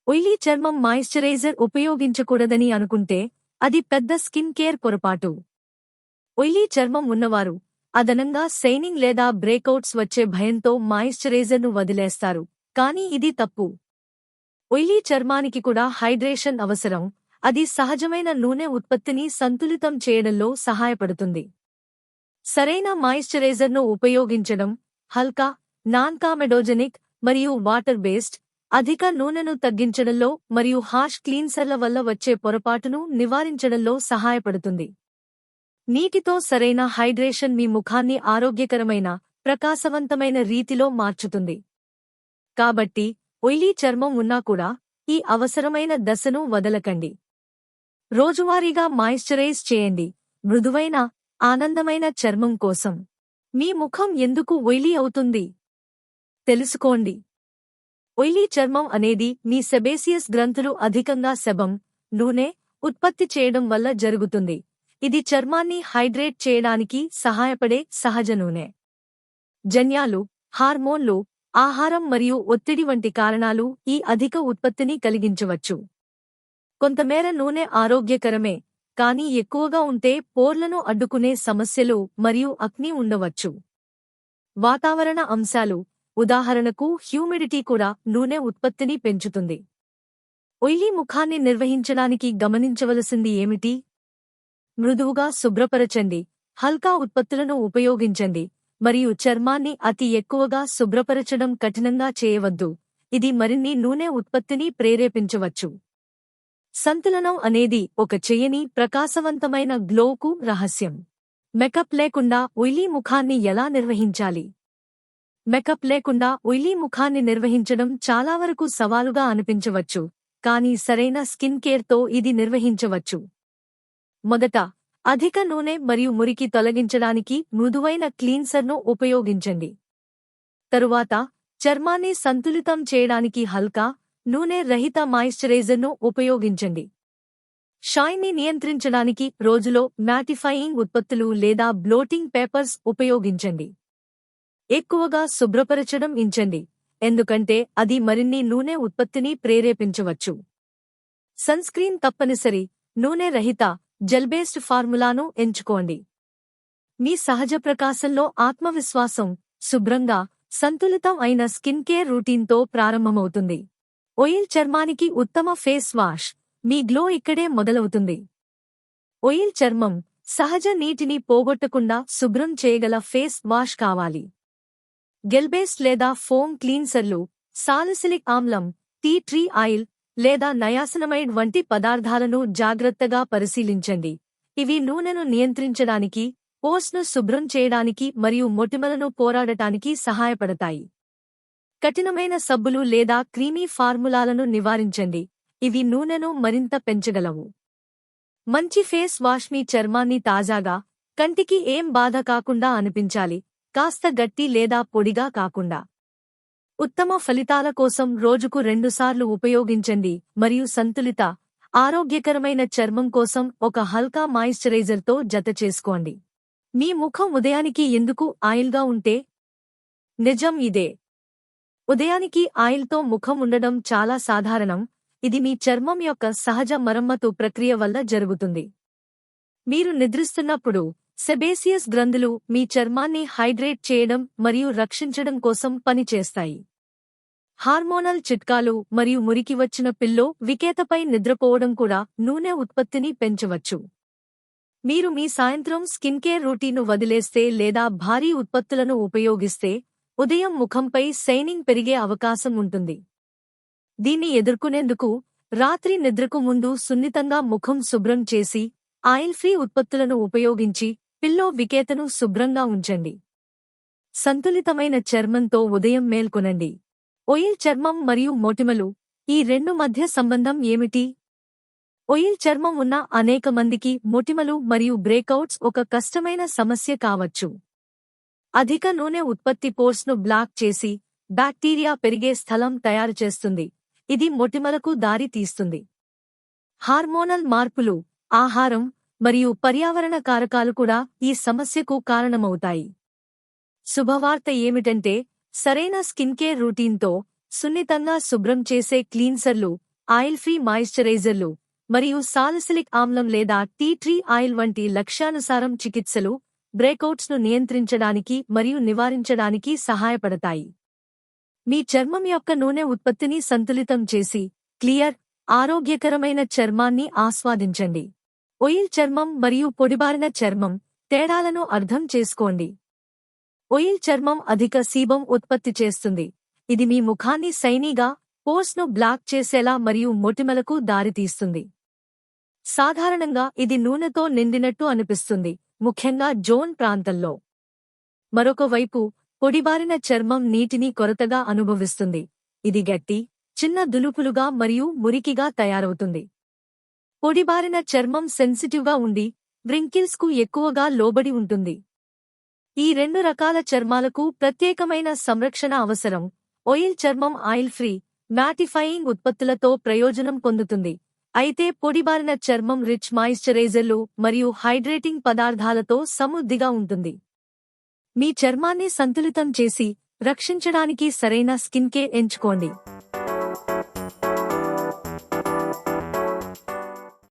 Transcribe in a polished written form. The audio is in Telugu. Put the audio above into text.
ఆయిలీ చర్మం మాయిశ్చరైజర్ ఉపయోగించకూడదని అనుకుంటే అది పెద్ద స్కిన్ కేర్ పొరపాటు. ఆయిలీ చర్మం ఉన్నవారు అదనంగా షైనింగ్ లేదా బ్రేకౌట్స్ వచ్చే భయంతో మాయిశ్చరైజర్ను వదిలేస్తారు, కానీ ఇది తప్పు. ఆయిలీ చర్మానికి కూడా హైడ్రేషన్ అవసరం. అది సహజమైన నూనె ఉత్పత్తిని సంతులితం చేయడంలో సహాయపడుతుంది. సరైన మాయిశ్చరైజర్ను ఉపయోగించడం, హల్కా, నాన్-కామెడోజెనిక్ మరియు వాటర్ బేస్డ్, అధిక నూనెను తగ్గించడంలో మరియు హార్ష్ క్లీన్సర్ల వల్ల వచ్చే పొరపాటును నివారించడంలో సహాయపడుతుంది. నీటితో సరైన హైడ్రేషన్ మీ ముఖాన్ని ఆరోగ్యకరమైన, ప్రకాశవంతమైన రీతిలో మార్చుతుంది. కాబట్టి ఆయిలీ చర్మం ఉన్నా కూడా ఈ అవసరమైన దశను వదలకండి. రోజువారీగా మాయిశ్చరైజ్ చేయండి. మృదువైన, ఆనందమైన చర్మం కోసం మీ ముఖం ఎందుకు ఆయిలీ అవుతుంది తెలుసుకోండి. ఆయిలీ చర్మం అనేది మీ సెబేసియస్ గ్రంథులు అధికంగా సెబమ్, నూనె ఉత్పత్తి చేయడం వల్ల జరుగుతుంది. ఇది చర్మాన్ని హైడ్రేట్ చేయడానికి సహాయపడే సహజ నూనె. జన్యాలు, హార్మోన్లు, ఆహారం మరియు ఒత్తిడి వంటి కారణాలు ఈ అధిక ఉత్పత్తిని కలిగించవచ్చు. కొంతమేర నూనె ఆరోగ్యకరమే, కానీ ఎక్కువగా ఉంటే పోర్లను అడ్డుకునే సమస్యలు మరియు అక్ని ఉండవచ్చు. వాతావరణ అంశాలు, ఉదాహరణకు హ్యూమిడిటీ కూడా నూనె ఉత్పత్తిని పెంచుతుంది. ఆయిలీ ముఖాన్ని నిర్వహించడానికి గమనించవలసింది ఏమిటి? మృదువుగా శుభ్రపరచండి, హల్కా ఉత్పత్తులను ఉపయోగించండి, మరియు చర్మాన్ని అతి ఎక్కువగా శుభ్రపరచడం కఠినంగా చేయవద్దు. ఇది మరిన్ని నూనె ఉత్పత్తిని ప్రేరేపించవచ్చు. సంతులనం అనేది ఒక చేయని, ప్రకాశవంతమైన గ్లోకు రహస్యం. మేకప్ లేకుండా ఆయిలీ ముఖాన్ని ఎలా నిర్వహించాలి? మేకప్ లేకుండా ఆయిలీ ముఖాన్ని నిర్వహించడం చాలా వరకు సవాలుగా అనిపించవచ్చు, కానీ సరైన స్కిన్ కేర్తో ఇది నిర్వహించవచ్చు. మొదట, అధిక నూనె మరియు మురికి తొలగించడానికి మృదువైన క్లీన్సర్ను ఉపయోగించండి. తరువాత, చర్మాన్ని సంతులితం చేయడానికి హల్కా, నూనె రహిత మాయిశ్చరైజర్ను ఉపయోగించండి. షైన్ని నియంత్రించడానికి రోజులో మ్యాటిఫైయింగ్ ఉత్పత్తులు లేదా బ్లోటింగ్ పేపర్స్ ఉపయోగించండి. ఎక్కువగా శుభ్రపరచడం ఇంచండి, ఎందుకంటే అది మరిన్ని నూనె ఉత్పత్తిని ప్రేరేపించవచ్చు. సన్స్క్రీన్ తప్పనిసరి. నూనె రహిత, జెల్-బేస్డ్ ఫార్ములాను ఎంచుకోండి. మీ సహజ ప్రకాశంలో ఆత్మవిశ్వాసం, శుభ్రంగా, సంతులితం అయిన స్కిన్ కేర్ రూటీన్తో ప్రారంభమవుతుంది. ఆయిల్ చర్మానికి ఉత్తమ ఫేస్ వాష్. మీ గ్లో ఇక్కడే మొదలవుతుంది. ఆయిల్ చర్మం సహజ నీటిని పోగొట్టకుండా శుభ్రం చేయగల ఫేస్ వాష్ కావాలి. జెల్-బేస్డ్ లేదా ఫోమ్ క్లీన్సర్లు, సాలిసిలిక్ ఆమ్లం, టీ ట్రీ ఆయిల్ లేదా నయాసినమైడ్ వంటి పదార్థాలను జాగ్రత్తగా పరిశీలించండి. ఇవి నూనెను నియంత్రించడానికి, పోర్స్ను శుభ్రం చేయడానికి మరియు మొటిమలను పోరాడటానికి సహాయపడతాయి. కఠినమైన సబ్బులు లేదా క్రీమీ ఫార్ములాలను నివారించండి, ఇవి నూనెను మరింత పెంచగలవు. మంచి ఫేస్ వాష్ మీ చర్మాన్ని తాజాగా, కంటికి ఏం బాధ కాకుండా అనిపించాలి, కాస్త గట్టి లేదా పొడిగా కాకుండా. ఉత్తమ ఫలితాల కోసం రోజుకు 2 సార్లు ఉపయోగించండి మరియు సంతులిత, ఆరోగ్యకరమైన చర్మం కోసం ఒక హల్కా మాయిశ్చరైజర్తో జతచేసుకోండి. మీ ముఖం ఉదయానికి ఎందుకు ఆయిల్గా ఉంటే? నిజం ఇదే. ఉదయానికి ఆయిల్తో ముఖం ఉండడం చాలా సాధారణం. ఇది మీ చర్మం యొక్క సహజ మరమ్మతు ప్రక్రియ వల్ల జరుగుతుంది. మీరు నిద్రిస్తున్నప్పుడు సెబేసియస్ గ్రంథులు మీ చర్మాన్ని హైడ్రేట్ చేయడం మరియు రక్షించడం కోసం పనిచేస్తాయి. హార్మోనల్ చిట్కాలు మరియు మురికి వచ్చిన పిల్లో వికేతపై నిద్రపోవడం కూడా నూనె ఉత్పత్తిని పెంచవచ్చు. మీరు మీ సాయంత్రం స్కిన్ కేర్ రొటీన్ను వదిలేస్తే లేదా భారీ ఉత్పత్తులను ఉపయోగిస్తే, ఉదయం ముఖంపై షైనింగ్ పెరిగే అవకాశం ఉంటుంది. దీన్ని ఎదుర్కొనేందుకు రాత్రి నిద్రకు ముందు సున్నితంగా ముఖం శుభ్రం చేసి, ఆయిల్ ఫ్రీ ఉత్పత్తులను ఉపయోగించి పిల్లో వికేతను శుభ్రంగా ఉంచండి. సంతులితమైన చర్మంతో ఉదయం మేల్కొనండి. ఆయిల్ చర్మం మరియు మొటిమలు, ఈ రెండు మధ్య సంబంధం ఏమిటి? ఆయిల్ చర్మం ఉన్న అనేక మందికి మొటిమలు మరియు బ్రేకౌట్స్ ఒక కష్టమైన సమస్య కావచ్చు. అధిక నూనె ఉత్పత్తి పోర్స్ను బ్లాక్ చేసి, బ్యాక్టీరియా పెరిగే స్థలం తయారు చేస్తుంది. ఇది మొటిమలకు దారి తీస్తుంది. హార్మోనల్ మార్పులు, ఆహారం మరియు పర్యావరణ కారకాలు కూడా ఈ సమస్యకు కారణమవుతాయి. శుభవార్త ఏమిటంటే, సరైన స్కిన్ కేర్ రూటీన్తో సున్నితంగా శుభ్రం చేసే క్లీన్సర్లు, ఆయిల్ ఫ్రీ మాయిశ్చరైజర్లు మరియు సాలిసిలిక్ ఆమ్లం లేదా టీ ట్రీ ఆయిల్ వంటి లక్ష్యానుసారం చికిత్సలు బ్రేకౌట్స్ను నియంత్రించడానికి మరియు నివారించడానికి సహాయపడతాయి. మీ చర్మం యొక్క నూనె ఉత్పత్తిని సంతులితం చేసి క్లియర్, ఆరోగ్యకరమైన చర్మాన్ని ఆస్వాదించండి. ఆయిల్ చర్మం మరియు పొడిబారిన చర్మం తేడాలను అర్థం చేసుకోండి. ఆయిల్ చర్మం అధిక సీబం ఉత్పత్తి చేస్తుంది. ఇది మీ ముఖాన్ని షైనీగా, పోర్స్ను బ్లాక్ చేసేలా మరియు మొటిమలకు దారితీస్తుంది. సాధారణంగా ఇది నూనెతో నిండినట్టు అనిపిస్తుంది, ముఖ్యంగా జోన్ ప్రాంతంలో. మరొక వైపు పొడిబారిన చర్మం నీటిని కొరతగా అనుభవిస్తుంది. ఇది గట్టి, చిన్న దులుపులుగా మరియు మురికిగా తయారవుతుంది. పొడిబారిన చర్మం సెన్సిటివ్గా ఉండి వ్రింకిల్స్ కు ఎక్కువగా లోబడి ఉంటుంది. ఈ రెండు రకాల చర్మాలకు ప్రత్యేకమైన సంరక్షణ అవసరం. ఆయిల్ చర్మం ఆయిల్ ఫ్రీ, మ్యాటిఫైయింగ్ ఉత్పత్తులతో ప్రయోజనం పొందుతుంది, అయితే పొడిబారిన చర్మం రిచ్ మాయిశ్చరైజర్లు మరియు హైడ్రేటింగ్ పదార్థాలతో సమృద్ధిగా ఉంటుంది. మీ చర్మాన్ని సంతులితం చేసి రక్షించడానికి సరైన స్కిన్ కేర్ ఎంచుకోండి.